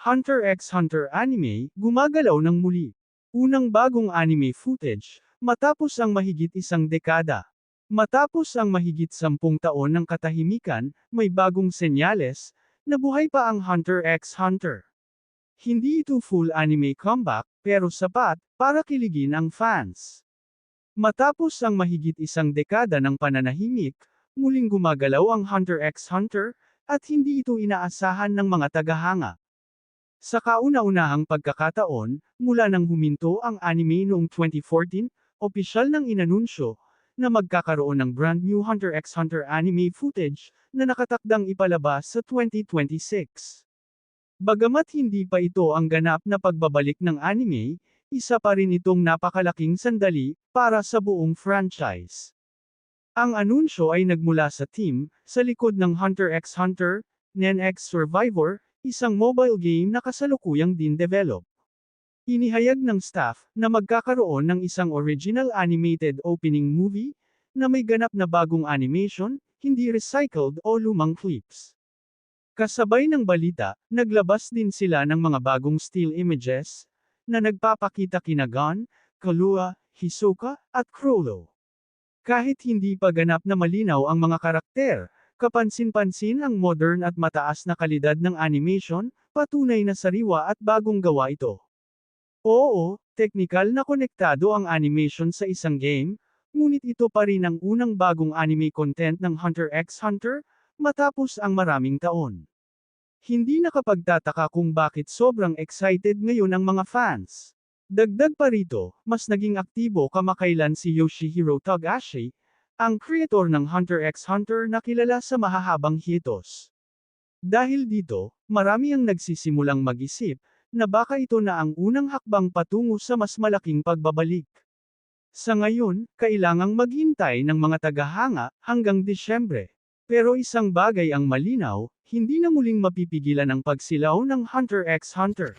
Hunter x Hunter anime, gumagalaw ng muli. Unang bagong anime footage, matapos ang mahigit isang dekada. Matapos ang mahigit 10 taon ng katahimikan, may bagong senyales, na buhay pa ang Hunter x Hunter. Hindi ito full anime comeback, pero sapat, para kiligin ang fans. Matapos ang mahigit isang dekada ng pananahimik, muling gumagalaw ang Hunter x Hunter, at hindi ito inaasahan ng mga tagahanga. Sa kauna-unahang pagkakataon, mula nang huminto ang anime noong 2014, opisyal nang inanunsyo, na magkakaroon ng brand new Hunter x Hunter anime footage, na nakatakdang ipalabas sa 2026. Bagamat hindi pa ito ang ganap na pagbabalik ng anime, isa pa rin itong napakalaking sandali, para sa buong franchise. Ang anunsyo ay nagmula sa team, sa likod ng Hunter x Hunter, Nen X Survivor, isang mobile game na kasalukuyang din-develop. Inihayag ng staff, na magkakaroon ng isang original animated opening movie, na may ganap na bagong animation, hindi recycled o lumang clips. Kasabay ng balita, naglabas din sila ng mga bagong still images, na nagpapakita kina Gon, Killua, Hisoka, at Chrollo. Kahit hindi pa ganap na malinaw ang mga karakter, kapansin-pansin ang modern at mataas na kalidad ng animation, patunay na sariwa at bagong gawa ito. Oo, teknikal na konektado ang animation sa isang game, ngunit ito pa rin ang unang bagong anime content ng Hunter x Hunter, matapos ang maraming taon. Hindi nakapagtataka kung bakit sobrang excited ngayon ang mga fans. Dagdag pa rito, mas naging aktibo kamakailan si Yoshihiro Togashi, ang creator ng Hunter x Hunter na kilala sa mahahabang hiatus. Dahil dito, marami ang nagsisimulang mag-isip, na baka ito na ang unang hakbang patungo sa mas malaking pagbabalik. Sa ngayon, kailangang maghintay ng mga tagahanga, hanggang Disyembre. Pero isang bagay ang malinaw, hindi na muling mapipigilan ang pagsilaw ng Hunter x Hunter.